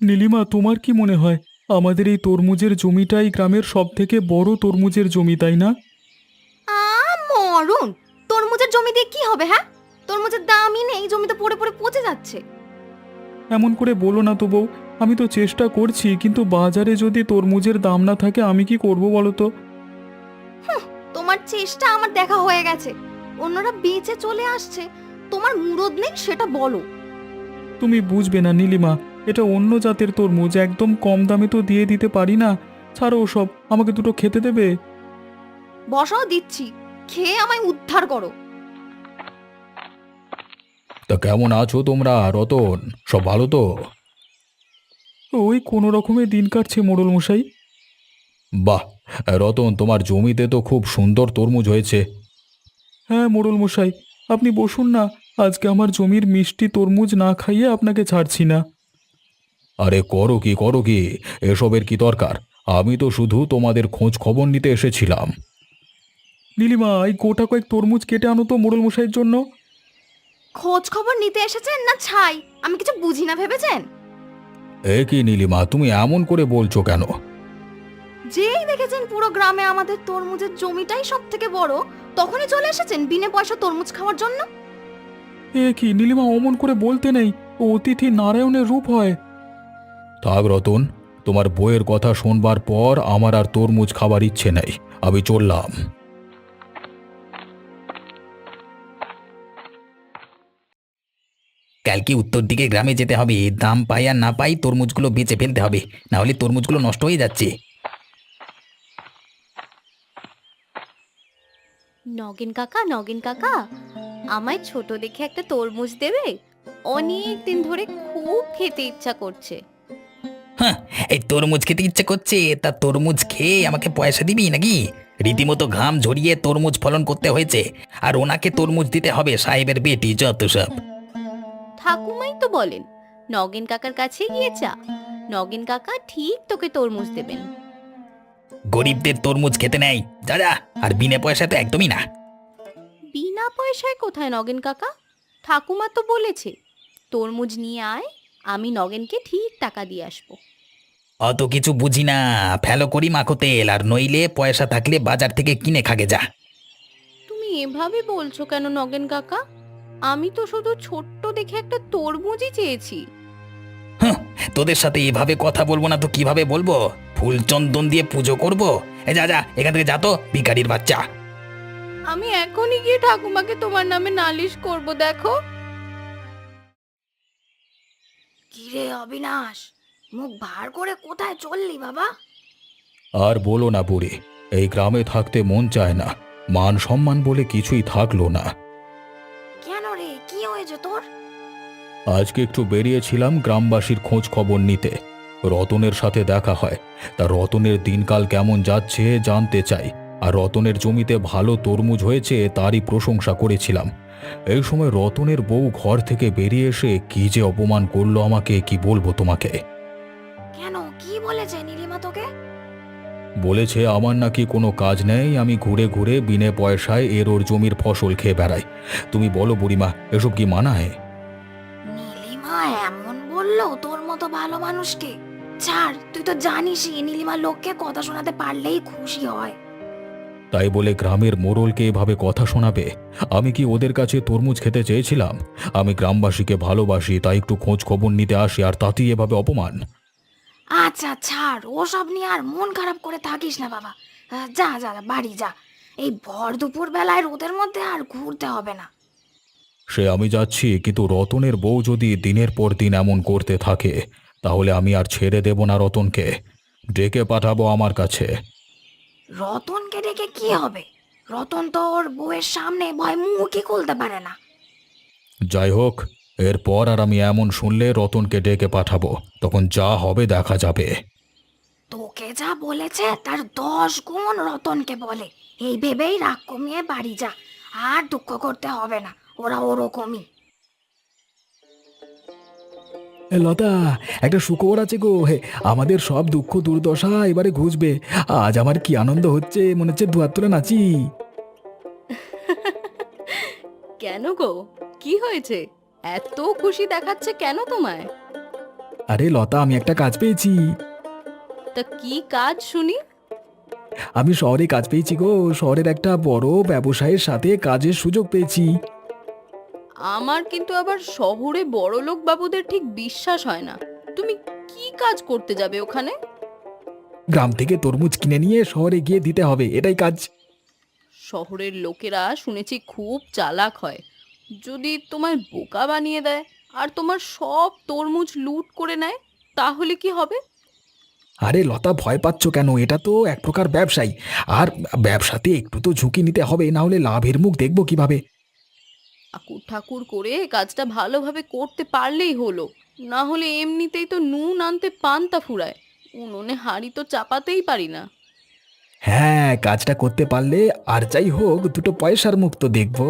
নীলিমা, তোমার কি মনে হয় আমাদের এই তরমুজের জমিটাই গ্রামের সবথেকে বড় তরমুজের জমি, তাই না? মরণ! তরমুজের জমি দিয়ে কি হবে? হ্যাঁ, তরমুজের দামই নেই, জমিতে পড়ে পড়ে পচে যাচ্ছে। এমন করে বলো না তো বউ। আমি তো চেষ্টা করছি, কিন্তু বাজারে যদি তরমুজের দাম না থাকে আমি কি করব বলো তো? তোমার চেষ্টা আমার দেখা হয়ে গেছে। অন্যরা বেঁচে চলে আসছে, তোমার মুরদ নেই সেটা বলো। তুমি বুঝবে না নীলিমা, এটা অন্য জাতের তরমুজ, একদম কম দামে তো দিয়ে দিতে পারি না। ছাড়ো ওসব, আমাকে দুটো খেতে দেবে? বসাও দিচ্ছি, খেয়ে আমায় উদ্ধার করো। তা কেমন আছো তোমরা, রতন? সব ভালো তো? ওই কোনো রকমে দিন কাটছে মোড়ল মশাই। বাহ! রতন, তোমার জমিতে তো খুব সুন্দর তরমুজ হয়েছে। হ্যাঁ মোড়ল মশাই, আপনি বসুন না। আজকে আমার জমির মিষ্টি তরমুজ না খাইয়ে আপনাকে ছাড়ছি না। আরে করো কি করো কি, এসবের কি দরকার? আমি তো শুধু তোমাদের খোঁজ খবর নিতে এসেছিলাম। নীলিমা, এই গোটা কয়েক তরমুজ কেটে আনো তো মোড়ল মশাইয়ের জন্য। খোঁজ খবর নিতে এসেছেন না ছাই? আমি কিছু বুঝি না ভেবেছেন? এ কি নীলিমা, তুমি এমন করে বলছো কেন? যেই দেখেছেন পুরো গ্রামে আমাদের তরমুজের জমিটাই সব থেকে বড়, তখনই চলে এসেছেন বিনা পয়সা তরমুজ খাওয়ার জন্য। এ কি নীলিমা, অমন করে বলতে নেই। ও অতিথি নারায়ণের রূপ হয়। থাক রতন, তোমার বইয়ের কথা শোনবার পর আমার আর তরমুজ খাবার ইচ্ছে নেই। আমি চললাম। কালকে উত্তর দিকে গ্রামে যেতে হবে, দাম পাই আর না পাই তরমুজগুলো বেচে ফেলতে হবে, না হলে তরমুজগুলো নষ্ট হয়ে যাচ্ছে। নগেন কাকা, নগেন কাকা, আমায় ছোট দেখে একটা তরমুজ দেবে? অনেক দিন ধরে খুব খেতে ইচ্ছা করছে। হ্যাঁ, এই তরমুজ খেতে ইচ্ছে করছে, তা তরমুজ খেয়ে আমাকে পয়সা দিবি নাকি? রীতিমতো ঘাম ঝরিয়ে তরমুজ ফলন করতে হয়েছে, আর ওনাকে তরমুজ দিতে হবে, সাহেবের বেটি যত সব। ঠাকুমাই তো বলেন নগেন কাকার কাছে গিয়ে চা, নগেন কাকা ঠিক তোকে তরমুজ দেবেন। গরিবদের তরমুজ খেতে নেই, যা যা, আর বিনা পয়সা তো একদমই না। বিনা পয়সায় কোথায় নগেন কাকা? ঠাকুমা তো বলেছে তরমুজ নিয়ে আয়, আমি নগেনকে ঠিক টাকা দিয়ে আসবো। অত কিছু বুঝি না, ফেলো করি মাখো তেল, আর নইলে পয়সা থাকলে বাজার থেকে কিনে খাগে যা। তুমি এভাবে বলছো কেন নগেন কাকা? আমি তো শুধু ছোট্ট দেখে একটা তরমুজই চেয়েছি। হাহ, তোদের সাথে এভাবে কথা বলবো না তো কিভাবে বলবো? ফুল চন্দন দিয়ে পুজো করবো? এ যা যা, এখান থেকে যা তো, ভিখারির বাচ্চা। আমি এখনই গিয়ে ঠাকুমাকে তোমার নামে নালিশ করব, দেখো। কিরে অবিনাশ, মুখ ভার করে কোথায় চললি বাবা? আর বলো না বুড়ি, এই গ্রামে থাকতে মন চায় না। মান সম্মান বলে কিছুই থাকলো না। কেন রে, কি হয়েছে তোর? আজকে একটু বেরিয়েছিলাম গ্রামবাসীর খোঁজ খবর নিতে। রতনের সাথে দেখা হয়। তা রতনের দিনকাল কেমন যাচ্ছে জানতে চাই। আর রতনের জমিতে ভালো তরমুজ হয়েছে তারই প্রশংসা করেছিলাম। এই সময় রতনের বউ ঘর থেকে বেরিয়ে এসে কি যে অপমান করলো আমাকে, কি বলবো তোমাকে। কেন, কি বলেছে নীলিমা তোকে? বলেছে আমার নাকি কোনো কাজ নেই, আমি ঘুরে ঘুরে বিনে পয়সায় এর ওর জমির ফসল খেয়ে বেড়াই। তুমি বলো বুড়িমা, এসব কি মানায়? নীলিমা এমন বললো তোর মতো ভালো মানুষকে? ছাড়, তুই তো জানিসই নীলিমা লোককে কথা শোনাতে পারলেই খুশি হয়। তাই বলে গ্রামের মোড়লকে এভাবে কথা শোনাবে? আমি কি ওদের কাছে তরমুজ খেতে চেয়েছিলাম? আমি গ্রামবাসীকে ভালোবাসি, তাই একটু খোঁজ খবর নিতে আসি, আর তাতেই এভাবে অপমান? আচ্ছা ছাড়, ওসব নিয়ে আর মন খারাপ করে থাকিস না বাবা। যা যা যা, বাড়ি যা। এই ভর দুপুর বেলায় রোদের মধ্যে আর ঘুরতে হবে না। সে আমি যাচ্ছি, কিন্তু রতনের বউ যদি দিনের পর দিন এমন করতে থাকে, তাহলে আমি আর ছেড়ে দেব না রতনকে। ডেকে পাঠাবো আমার কাছে। রতনকে ডেকে কি হবে? রতন তো ওর বউয়ের সামনে ভয় মুখই খুলতে পারে না। যাই হোক, এরপর আর আমি এমন শুনলে রতনকে ডেকে পাঠাবো, তখন যা হবে দেখা যাবে। তোকে যা বলেছে তার 10 গুণ রতনকে বলে, এই ভেবেই রাগ কমিয়ে বাড়ি যা। আর দুঃখ করতে হবে না, ওরা ওরকমই। লতা, একটা সুখবর আছে গো। আমাদের সব দুঃখ দুর্দশা এবারে ঘুচবে। আজ আমার কি আনন্দ হচ্ছে, মনে হচ্ছে দুহাত তুলে নাচি। কেন গো, কি হয়েছে? এত খুশি দেখাচ্ছে কেন তোমায়? আরে লতা, আমি একটা কাজ পেয়েছি। তা কি কাজ শুনি? আমি শহরে কাজ পেয়েছি গো, শহরের একটা বড় ব্যবসায়ের সাথে কাজের সুযোগ পেয়েছি। আমার কিন্তু আবার শহরে বড়লোক বাবুদের ঠিক বিশ্বাস হয় না। তুমি কি কাজ করতে যাবে ওখানে? গ্রাম থেকে তরমুজ কিনে নিয়ে শহরে গিয়ে দিতে হবে, এটাই কাজ। শহরের লোকেরা শুনেছি খুব চালাক হয়। যদি তোমায় বোকা বানিয়ে দেয় আর তোমার সব তরমুজ লুট করে নেয়, তাহলে কি হবে? আরে লতা, ভয় পাচ্ছ কেন? এটা তো এক প্রকার ব্যবসায়ী, আর ব্যবসাতে একটু তো ঝুঁকি নিতে হবে, না হলে লাভের মুখ দেখবো কিভাবে? ঠাকুর ঠাকুর করে কাজটা ভালোভাবে করতে পারলেই হলো, না হলে এমনিতেই তো নুন আনতে পান্তা ফুরায়, উনুনে হাঁড়ি তো চাপাতেই পারি না। হ্যাঁ, কাজটা করতে পারলে আর যাই হোক দুটো পয়সার মুখ তো দেখবো,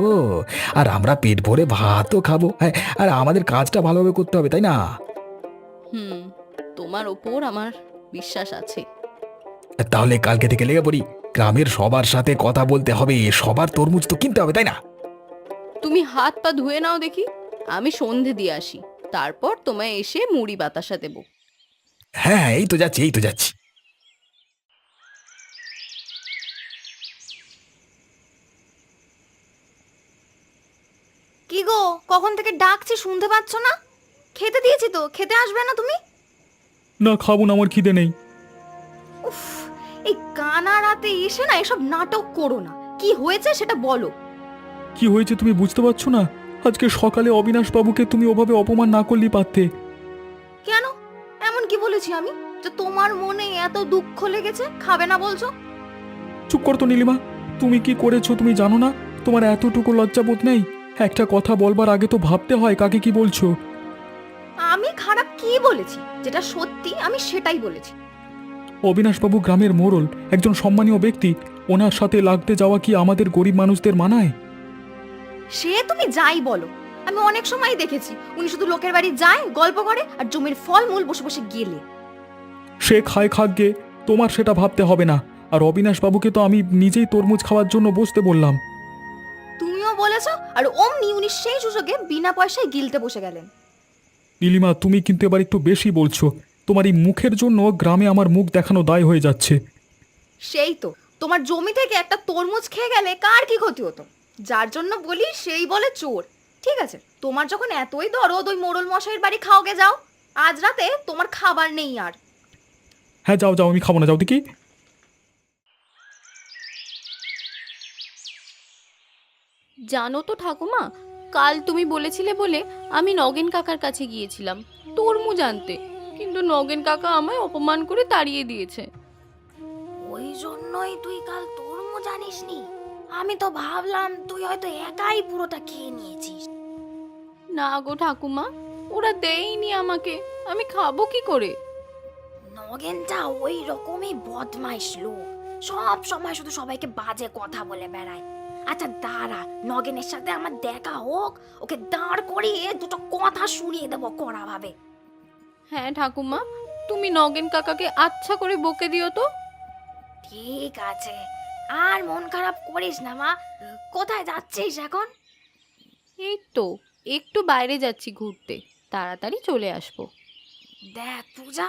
আর আমরা পেট ভরে ভাতও খাবো। হ্যাঁ, আর আমাদের কাজটা ভালোভাবে করতে হবে, তাই না? হুম, তোমার ওপর আমার বিশ্বাস আছে। তাহলে কালকে থেকে লেগে পড়ি, গ্রামের সবার সাথে কথা বলতে হবে, সবার তরমুজ তো কিনতে হবে, তাই না? তুমি হাত পা ধুয়ে নাও দেখি, আমি সন্ধে দিয়ে আসি, তারপর তোমায় এসে মুড়ি বাতাসা দেব। হ্যাঁ, এই তো যাচ্ছি, এই তো যাচ্ছি। কি গো, কখন থেকে ডাকছি শুনতে পাচ্ছ না? খেতে দিয়েছি তো, খেতে আসবে না তুমি? না, খাবো না, আমার খিদে নেই। উফ, এই কানা রাতে এসে না এসব নাটক করো না। কি হয়েছে সেটা বলো। কি হয়েছে তুমি বুঝতে পারছো না? আজকে সকালে অবিনাশ বাবুকে তুমি ওভাবে অপমান না করলেই পারতে। কেন? এমন কি বলেছি আমি যে তোমার মনে এত দুঃখ লেগেছে খাবে না বলছো? চুপ করতো নীলিমা, তুমি কি করেছো তুমি জানো না? তোমার এতটুকু লজ্জাবোধ নেই? একটা কথা বলবার আগে তো ভাবতে হয় কাকে কি বলছো। আমি খারাপ কি বলেছি? যেটা সত্যি আমি সেটাই বলেছি। অবিনাশবাবু গ্রামের মোড়ল, একজন সম্মানীয় ব্যক্তি, ওনার সাথে লাগতে যাওয়া কি আমাদের গরিব মানুষদের মানায়? সে তুমি যাই বলো, আমি অনেক সময় দেখেছি উনি শুধু লোকের বাড়ি যায়, গল্প করে আর জমির ফলমূল বসে বসে গেলে। সে খায় খাগ্গে, তোমার সেটা ভাবতে হবে না। আর অবিনাশবাবুকে তো আমি নিজেই তরমুজ খাওয়ার জন্য বসতে বললাম। তুমিও বলেছো, আর অমনি উনি সেই সুযোগে বিনা পয়সায় গিলতে বসে গেলেন। নীলিমা, তুমি কিন্তু এবার একটু বেশি বলছো। তোমার এই মুখের জন্য গ্রামে আমার মুখ দেখানো দায় হয়ে যাচ্ছে। সেই তো, তোমার জমি থেকে একটা তরমুজ খেয়ে গেলে কার কি ক্ষতি হতো? যার জন্য বলি সেই বলে চোর। ঠিক আছে, তোমার যখন এতই দরদ ওই মোড়ল মশাইয়ের বাড়ি খাওগে যাও, আজ রাতে তোমার খাবার নেই আর। হ্যাঁ, যাও যাও, আমি খাবো না, যাও দেখি। জানো তো ঠাকুমা, কাল তুমি বলেছিলে বলে আমি নগেন কাকার কাছে গিয়েছিলাম তরমুজ আনতে, কিন্তু নগেন কাকা আমায় অপমান করে তাড়িয়ে দিয়েছে। ওই জন্যই তুই কাল তরমুজ আনিসনি? আমি তো ভাবলাম তুই হয়তো একাই পুরোটা খেয়ে নিয়েছিস। না গো ঠাকুমা, ওরা দেয়নি আমাকে, আমি খাবো কি করে? নগেনটা ওই রকমই বদমাইশ লোক, সব সময় শুধু সবাইকে বাজে কথা বলে বেড়ায়। আচ্ছা দাঁড়া, নগেনের সাথে আমার দেখা হোক, ওকে দাঁড় করিয়ে দুটো কথা শুনিয়ে দেবো কড়া ভাবে। হ্যাঁ ঠাকুমা, তুমি নগেন কাকাকে আচ্ছা করে বকে দিও তো। ঠিক আছে, আর মন খারাপ করিস না মা। কোথায় যাচ্ছিস এখন? এই তো একটু বাইরে যাচ্ছি ঘুরতে, তাড়াতাড়ি চলে আসবো। দেখ পূজা,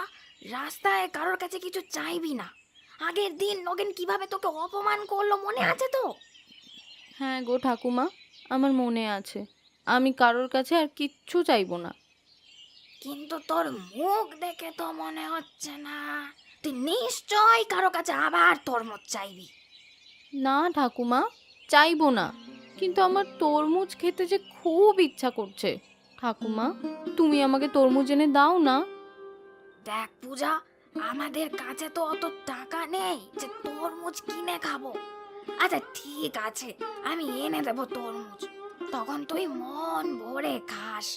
রাস্তায় কারোর কাছে কিছু চাইবি না। আগের দিন নগেন কিভাবে তোকে অপমান করলো মনে আছে তো? হ্যাঁ গো ঠাকুমা, আমার মনে আছে, আমি কারোর কাছে আর কিচ্ছু চাইবো না। কিন্তু তোর মুখ দেখে তো মনে হচ্ছে না তুই নিশ্চয়ই কারো কাছে আবার তরমুজ চাইবি। না ঠাকুমা, চাইবো না, কিন্তু আমার তরমুজ খেতে যে খুব ইচ্ছা করছে। ঠাকুমা, তুমি আমাকে তরমুজ এনে দাও না। দেখ পূজা, আমাদের কাছে তো অত টাকা নেই যে তরমুজ কিনে খাবো। আচ্ছা ঠিক আছে, আমি এনে দেবো তরমুজ, তখন তুই মন ভরে খাস।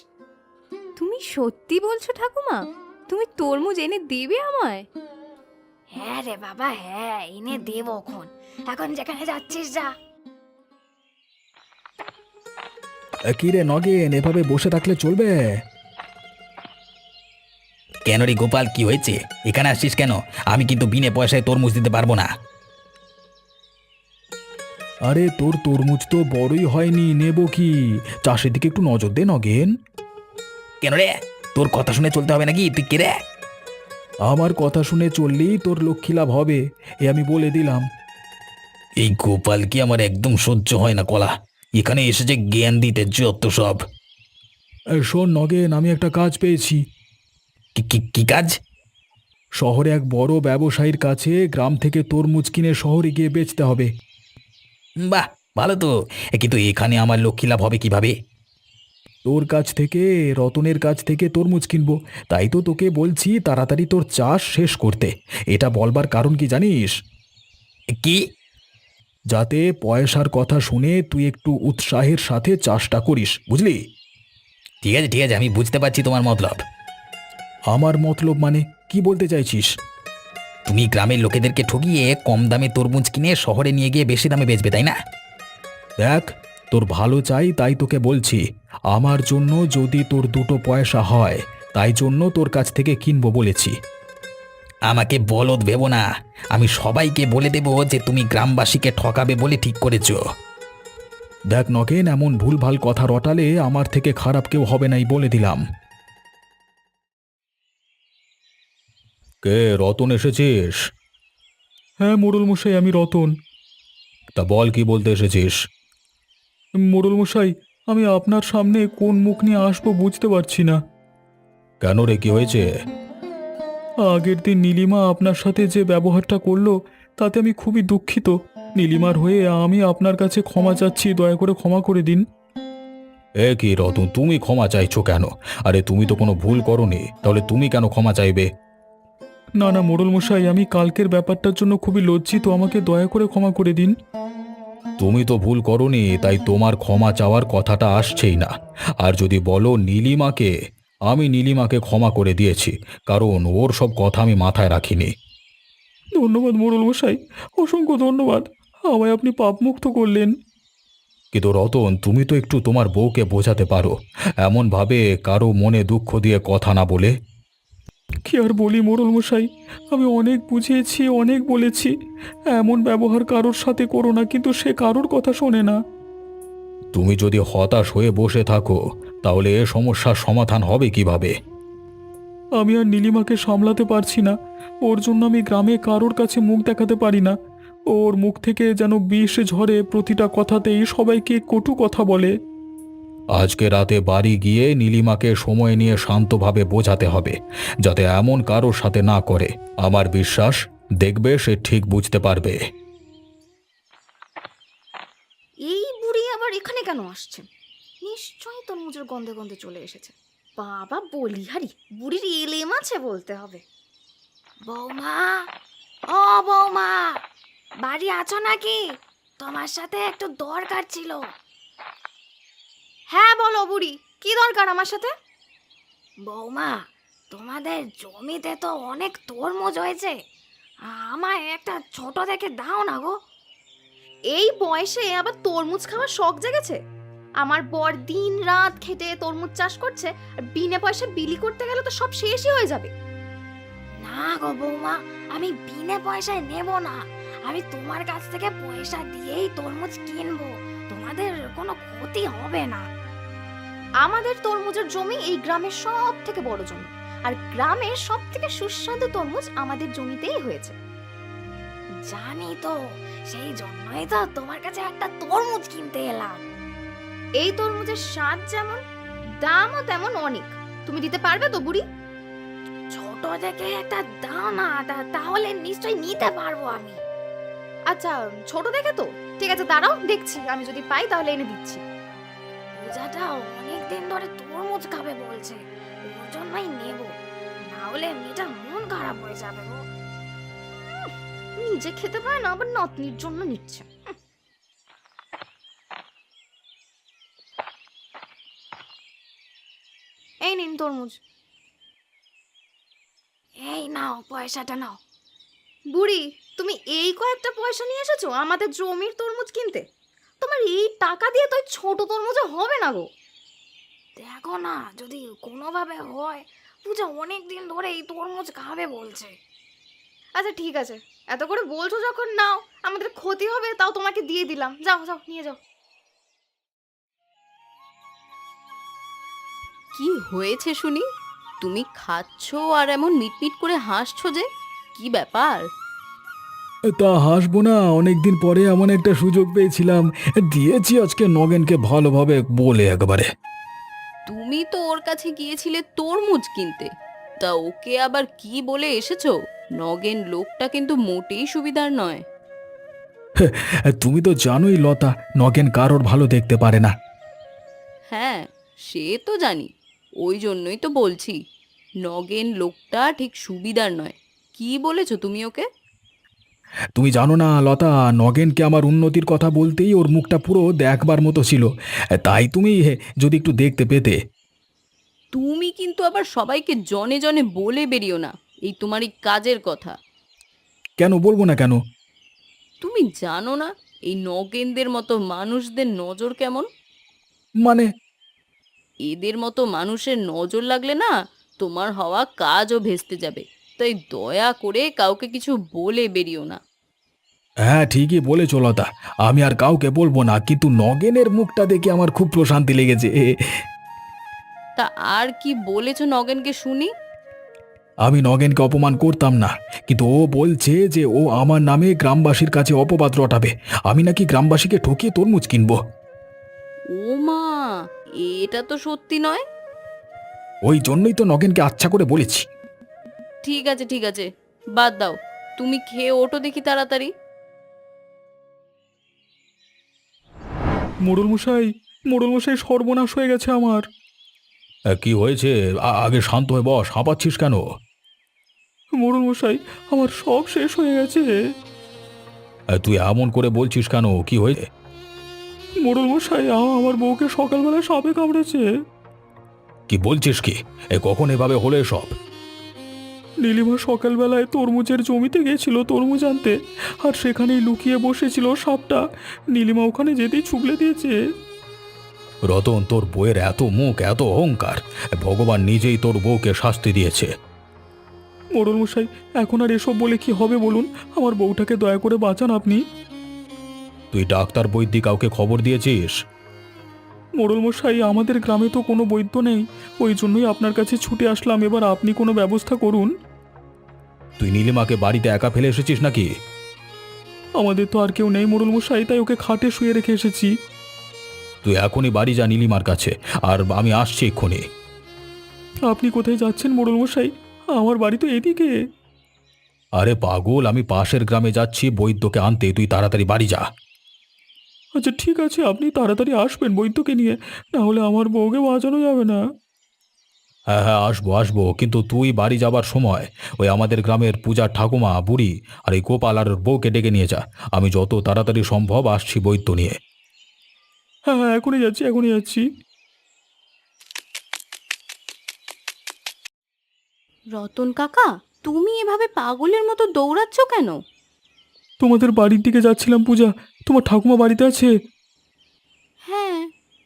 তুমি সত্যি বলছো ঠাকুমা? তুমি তরমুজ এনে দেবে আমায়? হ্যাঁ রে বাবা, হ্যাঁ এনে দেবো খন। এখন যেখানে যাচ্ছিস যা। কি রে নগেন, এভাবে বসে থাকলে চলবে? কেন রে গোপাল, কি হয়েছে? এখানে আসছিস কেন? আমি কিন্তু বিনে পয়সায় তরমুজ দিতে পারবো না। আরে তোর তরমুজ তো বড়ই হয়নি, নেব কি? চাষের দিকে একটু নজর দে নগেন। কেন রে? তোর কথা শুনে চলতে হবে নাকি? তুই কে রে? আমার কথা শুনে চললেই তোর লক্ষ্মী লাভ হবে, এ আমি বলে দিলাম। এই গোপাল কি আমার একদম সহ্য হয় না কলা। এখানে এসেছে জ্ঞান দিতে যত সব। শোন নগেন, আমি একটা কাজ পেয়েছি। কি কি কি কাজ? শহরে এক বড় ব্যবসায়ীর কাছে গ্রাম থেকে তরমুজ কিনে শহরে গিয়ে বেচতে হবে। বাহ, ভালো তো। কিন্তু এখানে আমার লক্ষ্মী লাভ হবে কিভাবে? তোর কাছ থেকে, রতনের কাছ থেকে তরমুজ কিনবো। তাই তো তোকে বলছি তাড়াতাড়ি তোর চাষ শেষ করতে। এটা বলবার কারণ কি জানিস? কি? যাতে পয়সার কথা শুনে তুই একটু উৎসাহের সাথে চাষটা করিস, বুঝলি? ঠিক আছে ঠিক আছে, আমি বুঝতে পারছি তোমার মতলব। আমার মতলব মানে কি বলতে চাইছিস? তুমি গ্রামের লোকেদেরকে ঠকিয়ে কম দামে তরমুজ কিনে শহরে নিয়ে গিয়ে বেশি দামে বেচবে, তাই না? দেখ, তোর ভালো চাই তাই তোকে বলছি। আমার জন্য যদি তোর দুটো পয়সা হয়, তাই জন্য তোর কাছ থেকে কিনবো বলেছি। আমাকে বলদ ভেবো না। আমি সবাইকে বলে দেব যে তুমি গ্রামবাসীকে ঠকাবে বলে ঠিক করেছো। দেখ নগেন, এমন ভুলভাল কথা রটালে আমার থেকে খারাপ কেউ হবে নাই বলে দিলাম। কে, রতন এসেছিস? হ্যাঁ মোড়ল মশাই, আমি রতন। তা বল, কি বলতে এসেছিস? মোড়ল মশাই, আমি আপনার সামনে কোন মুখ নিয়ে আসবো বুঝতে পারছি না। কেন রে, কি হয়েছে? আগের দিন নীলিমা আপনার সাথে যে ব্যবহারটা করলো, তাতে আমি খুবই দুঃখিত। নীলিমার হয়ে আমি আপনার কাছে ক্ষমা চাচ্ছি, দয়া করে ক্ষমা করে দিন। এ কি রতন, তুমি ক্ষমা চাইছো কেন? আরে তুমি তো কোনো ভুল করনি, তাহলে তুমি কেন ক্ষমা চাইবে? না না মোড়ল মশাই, আমি কালকের ব্যাপারটার জন্য খুবই লজ্জিত, আমাকে দয়া করে ক্ষমা করে দিন। তুমি তো ভুল করনি, তাই তোমার ক্ষমা চাওয়ার কথাটা আসছেই না। আর যদি বলো নীলিমাকে, আমি নীলিমাকে ক্ষমা করে দিয়েছি, কারণ ওর সব কথা আমি মাথায় রাখিনি। ধন্যবাদ মোড়ল মশাই, অসংখ্য ধন্যবাদ। আমায় আপনি পাপমুক্ত করলেন। কিন্তু রতন, তুমি তো একটু তোমার বউকে বোঝাতে পারো, এমনভাবে কারো মনে দুঃখ দিয়ে কথা না বলে। কি আর বলি মোড়ল মশাই, আমি অনেক বুঝিয়েছি, অনেক বলেছি এমন ব্যবহার কারোর সাথে করো না, কিন্তু সে কারোর কথা শোনে না। তুমি যদি হতাশ হয়ে বসে থাকো, তাহলে এ সমস্যার সমাধান হবে কিভাবে? আমি আর নীলিমাকে সামলাতে পারছি না। ওর জন্য আমি গ্রামে কারোর কাছে মুখ দেখাতে পারি না। ওর মুখ থেকে যেন বিষ ঝরে, প্রতিটা কথাতেই সবাইকে কটু কথা বলে। আজকে রাতে বাড়ি গিয়ে নীলিমাকে সময় নিয়ে শান্তভাবে বোঝাতে হবে, যাতে এমন কারোর সাথে না করে। আমার বিশ্বাস, দেখবে সে ঠিক বুঝতে পারবে। এই বুড়ি আবার এখানে কেন আসছে? নিশ্চয়ই তরমুজের গন্ধে গন্ধে চলে এসেছে। বাবা বলি হারি, বুড়ির এলেম আছে বলতে হবে। বৌমা, ও বৌমা, বাড়ি আছো নাকি? তোমার সাথে একটু দরকার ছিল। হ্যাঁ বলো বুড়ি, কি দরকার আমার সাথে? বৌমা, তোমাদের জমিতে তো অনেক তরমুজ হয়েছে, আমায় একটা ছোট দেখে দাও না গো। এই বয়সে আবার তরমুজ খাওয়ার শখ জেগেছে? আমার বর দিন রাত খেটে তরমুজ চাষ করছে, আর বিনা পয়সা বিলি করতে গেলে তো সব শেষই হয়ে যাবে। না গো বৌমা, আমি বিনা পয়সায় নেব না। আমি তোমার কাছ থেকে পয়সা দিয়েই তরমুজ কিনবো, তোমাদের কোনো ক্ষতি হবে না। আমাদের তরমুজের জমি এই গ্রামের সব থেকে বড় জমি, আর গ্রামের সব থেকে সুস্বাদু তরমুজ আমাদের জমিতেই হয়েছে। জানি তো, সেই জন্যই তো তোমার কাছে একটা তরমুজ কিনতে এলাম। এই তরমুজের স্বাদ যেমন, দামও তেমন অনেক। তুমি দিতে পারবে তো বুড়ি? ছোট দেখে একটা দাও না, তাহলে নিশ্চয়ই নিতে পারবো আমি। আচ্ছা ছোট দেখে তো, ঠিক আছে দাঁড়াও দেখছি, আমি যদি পাই তাহলে এনে দিচ্ছি। পূজাটা অনেকদিন ধরে তরমুজ খাবে বলছে, ওর জন্যই নেব, না হলে মেয়েটার মন খারাপ হয়ে যাবে গো। নিজে খেতে পারে না, আবার নাতনির জন্য নিচ্ছে। এই নিন তরমুজ। এই নাও পয়সাটা নাও। বুড়ি, তুমি এই কয়েকটা পয়সা নিয়ে এসেছো আমাদের জমির তরমুজ কিনতে? তোমার এই টাকা দিয়ে তো ছোট তরমুজে হবে না গো। দেখো না, যদি কোনোভাবে হয়, পূজা অনেক দিন ধরে এই তরমুজ খাবে বলছে। আচ্ছা ঠিক আছে, এত করে বলছো যখন নাও, আমাদের ক্ষতি হবে তাও তোমাকে দিয়ে দিলাম, যাও যাও নিয়ে যাও। কি হয়েছে শুনি? তুমি খাচ্ছো আর এমন মিটমিট করে হাসছো যে, কি ব্যাপার? তা হাসবো না, অনেকদিন পরে এমন একটা সুযোগ পেয়েছিলাম, দিয়েছি আজকে নগেনকে ভালোভাবে বলে একবারে। তুমি তো ওর কাছে গিয়েছিলে তরমুজ কিনতে, তা ওকে আবার কি বলে এসেছো? নগেন লোকটা কিন্তু মোটেই সুবিধার নয়। তুমি তো জানোই লতা, নগেন কারোর ভালো দেখতে পারে না। হ্যাঁ, সে তো জানি, ওই জন্যই তো বলছি নগেন লোকটা ঠিক সুবিধার নয়। কি বলেছো তুমি ওকে? তুমি জানো না লতা, নগেনকে আমার উন্নতির কথা বলতেই ওর মুখটা পুরো দেখবার মতো ছিল, তাই তুমি যদি একটু দেখতে পেতে। তুমি কিন্তু আবার সবাইকে জনে জনে বলে বেরিও না এই তোমার এই কাজের কথা। কেন বলবো না কেন? তুমি জানো না এই নগেনদের মতো মানুষদের নজর কেমন? মানে? এদের মতো মানুষের নজর লাগলে না তোমার হওয়া কাজও ভেস্তে যাবে। তাই দয়া করে কাউকে কিছু বলে বেরিও না। হ্যাঁ ঠিকই বলেছো লতা, আমি আর কাউকে বলবো না, কিন্তু নগেনের মুখটা দেখে আমার খুব প্রশান্তি লেগেছে। তা আর কি বলেছো নগেনকে শুনি? আমি নগেনকে অপমান করতাম না, কিন্তু ও বলছে যে ও আমার নামে গ্রামবাসীর কাছে অপবাদ রটাবে, আমি নাকি গ্রামবাসীকে ঠকিয়ে তরমুজ কিনবো। ও মা, এটা তো সত্যি নয়। ওই জন্যই তো নগেনকে আচ্ছা করে বলেছি। ঠিক আছে ঠিক আছে, বাদ দাও, তুমি খেয়ে ওঠো দেখি তাড়াতাড়ি। মোড়ল মশাই, মোড়ল মশাই, সর্বনাশ হয়ে গেছে আমার। কি হয়েছে? আগে শান্ত হয়ে বস, হাঁপাচ্ছিস কেন? মোড়ল মশাই, আমার সব শেষ হয়ে গেছে। তুই এমন করে বলছিস কেন? কি হয়েছে? মোড়ল মশাই, আমার বউকে সকালবেলা সাপে কামড়েছে। কি বলছিস কি? কখন এভাবে হলো সব? নীলিমা সকালবেলায় তরমুজের জমিতে গেছিল তরমুজ আনতে, আর সেখানেই লুকিয়ে বসেছিল সাপটা। নীলিমা ওখানে যেতেই ছুবলে দিয়েছে। রতন, তোর বউয়ের এত মুখ, এত অহংকার, ভগবান নিজেই তোর বউকে শাস্তি দিয়েছে। মোড়ল মশাই, এখন আর এসব বলে কি হবে বলুন? আমার বউটাকে দয়া করে বাঁচান আপনি। তুই ডাক্তার বৈদ্য কাউকে খবর দিয়েছিস? মোড়ল মশাই, আমাদের গ্রামে তো কোনো বৈদ্য নেই, ওই জন্যই আপনার কাছে ছুটে আসলাম। এবার আপনি কোনো ব্যবস্থা করুন। তুই নীলিমাকে বাড়িতে একা ফেলে এসেছিস নাকি? আমাদের তো আর কেউ নেই মোড়ল মশাই, তাই ওকে খাটে শুয়ে রেখে এসেছি। তুই এখনই বাড়ি যা নীলিমার কাছে, আর আমি আসছি এক্ষুনি। আপনি কোথায় যাচ্ছেন মোড়ল মশাই? আমার বাড়ি তো এদিকে। আরে পাগল, আমি পাশের গ্রামে যাচ্ছি বৈদ্যকে আনতে, তুই তাড়াতাড়ি বাড়ি যা। আচ্ছা ঠিক আছে, আপনি তাড়াতাড়ি আসবেন বৈদ্যকে নিয়ে, না হলে আমার বউকে বাঁচানো যাবে না। হ্যাঁ হ্যাঁ, আসবো আসবো, কিন্তু তুই বাড়ি যাবার সময় ওই আমাদের গ্রামের পূজার ঠাকুমা বুড়ি আর এই গোপাল আর ওর বউকে ডেকে নিয়ে যা। আমি যত তাড়াতাড়ি সম্ভব আসছি বৈদ্য নিয়ে। হ্যাঁ হ্যাঁ, এখনই যাচ্ছি, এখনই যাচ্ছি। রতন কাকা, তুমি এভাবে পাগলের মতো দৌড়াচ্ছ কেন? তোমাদের বাড়ির দিকে যাচ্ছিলাম পূজা, তোমার ঠাকুমা বাড়িতে আছে? হ্যাঁ,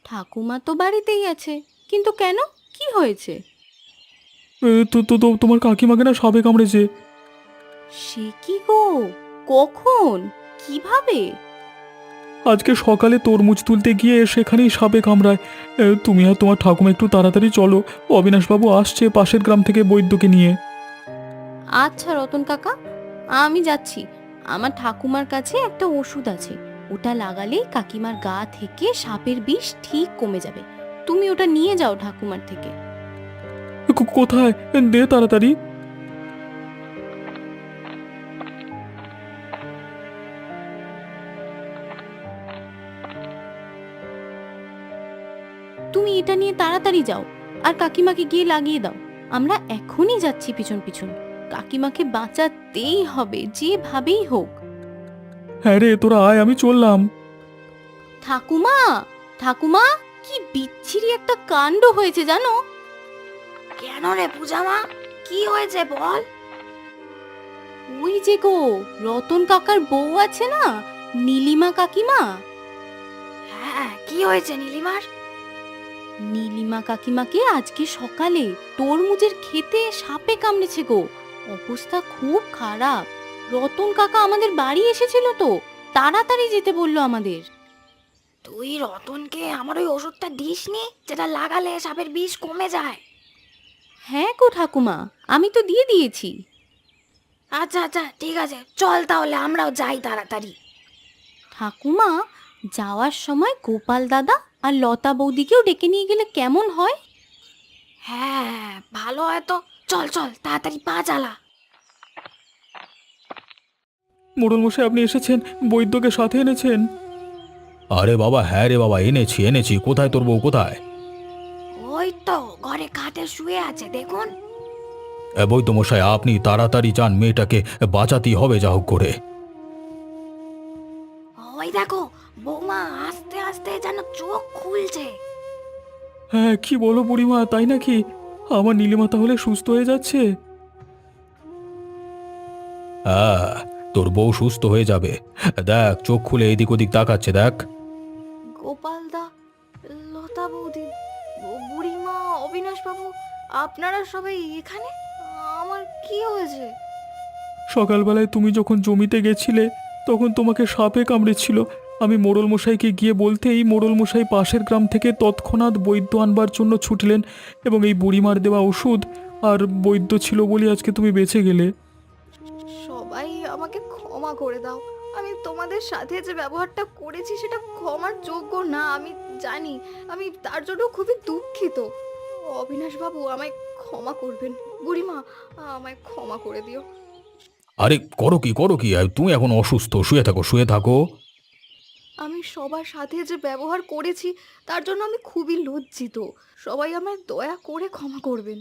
ঠাকুমা তো বাড়িতেই আছে, কিন্তু কেন, কি হয়েছে? তো তো তো তোমার কাকিমাকে না সাপে কামড়েছে। সে কি গো, কখন, কিভাবে? আজকে সকালে তরমুজ তুলতে গিয়ে সেখানেই সাপে কামড়ায়। তুমি আর তোমার ঠাকুমা একটু তাড়াতাড়ি চলো, অবিনাশবাবু আসছে পাশের গ্রাম থেকে বৈদ্যকে নিয়ে। আচ্ছা রতন কাকা, আমি যাচ্ছি। আমার ঠাকুমার কাছে একটা ওষুধ আছে, ওটা লাগালেই কাকিমার গা থেকে সাপের বিষ ঠিক কমে যাবে। তুমি ওটা নিয়ে যাও ঠাকুমার থেকে। কোথায়? দে তাড়াতাড়ি। তুমি এটা নিয়ে তাড়াতাড়ি যাও, আর কাকিমাকে গিয়ে লাগিয়ে দাও। আমরা এখনই যাচ্ছি পিছন পিছন। কাকিমাকে বাঁচাতেই হবে যেভাবেই হোক। হ্যাঁ রে, তোরা আয়, আমি চললাম। ঠাকুমা, ঠাকুমা, কি বিচ্ছিরি একটা কাণ্ড হয়েছে জানো? কেন রে পূজা মা, কি হয়েছে বল? ওই যে গো, রতন কাকার বউ আছে না, নীলিমা কাকিমা। হ্যাঁ, কি হয়েছে নীলিমার? নীলিমা কাকিমাকে আজকে সকালে তরমুজের ক্ষেতে সাপে কামড়েছে গো। অবস্থা খুব খারাপ। রতন কাকা আমাদের বাড়ি এসেছিল তো, তাড়াতাড়ি যেতে বললো আমাদের। তুই রতনকে আমার ওই ওষুধটা দিসনি, যেটা লাগালে সাপের বিষ কমে যায়? হ্যাঁ গো ঠাকুমা, আমি তো দিয়ে দিয়েছি। আচ্ছা আচ্ছা ঠিক আছে, চল তাহলে আমরাও যাই তাড়াতাড়ি। ঠাকুমা, যাওয়ার সময় গোপাল দাদা আর লতা বৌদিকেও ডেকে নিয়ে গেলে কেমন হয়? হ্যাঁ ভালো হয় তো, চল চল তাড়াতাড়ি পা চালা। মোড়ল মশাই, আপনি এসেছেন, বৈদ্যকে সাথে এনেছেন? আরে বাবা, হ্যাঁ রে বাবা, এনেছি এনেছি। কোথায় তোর বউ, কোথায়? ওই তো ঘরে খাটে শুয়ে আছে দেখুন। বৈদ্য মশাই, আপনি তাড়াতাড়ি যান, মেয়েটাকে বাঁচাতেই হবে যা হোক করে। ওই দেখো বৌমা আস্তে আস্তে যেন চোখ খুলছে। হ্যাঁ, কি বলো বুড়িমা, তাই নাকি? আমার নীলিমা তাহলে সুস্থ হয়ে যাচ্ছে? হ্যাঁ, তোর বউ সুস্থ হয়ে যাবে। দেখ, চোখ খুলে এদিক ওদিক তাকাচ্ছে, দেখ। গোপালদা, লতা বৌদি, বুড়িমা, অবিনাশ বাবু, আপনারা সবাই এখানে? আমার কি হয়েছে? সকালবেলায় তুমি যখন জমিতে গেছিলে তখন তোমাকে সাপে কামড়েছিল। আমি মোড়ল মশাইকে গিয়ে বলতেই মোড়ল মশাই পাশের গ্রাম থেকে তৎক্ষণাৎ বৈদ্য আনবার জন্য ছুটলেন, এবং এই বুড়িমার দেওয়া ওষুধ আর বৈদ্য ছিল বলে আজকে তুমি বেঁচে গেলে। সবাই আমাকে ক্ষমা করে দাও। আমি তোমাদের সাথে যে ব্যবহারটা করেছি সেটা ক্ষমার যোগ্য না, আমি জানি। আমি তার জন্য খুবই দুঃখিত। অবিনাশ বাবু, আমায় ক্ষমা করবেন। বুড়িমা, আমায় ক্ষমা করে দিও। আরে করো কি, করো কি? তুমি এখন অসুস্থ, শুয়ে থাকো, শুয়ে থাকো। আমি সবার সাথে যে ব্যবহার করেছি তার জন্য আমি খুবই লজ্জিত। সবাই আমায় দয়া করে ক্ষমা করবেন।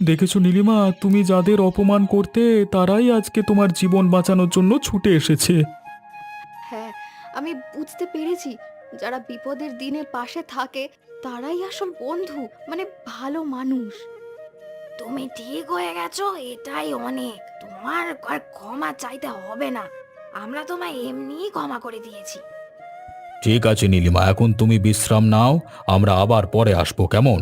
দেখেছো নীলিমা, তুমি যাদের অপমান করতে তারাই আজকে তোমার জীবন বাঁচানোর জন্য ছুটে এসেছে। হ্যাঁ, আমি বুঝতে পেরেছি, যারা বিপদের দিনে পাশে থাকে তারাই আসল বন্ধু, মানে ভালো মানুষ। তুমি ঠিক হয়ে গেছো, এটাই অনেক। তোমার আর ক্ষমা চাইতে হবে না, আমরা তোমায় এমনিই ক্ষমা করে দিয়েছি। ঠিক আছে নীলিমা, এখন তুমি বিশ্রাম নাও, আমরা আবার পরে আসবো, কেমন?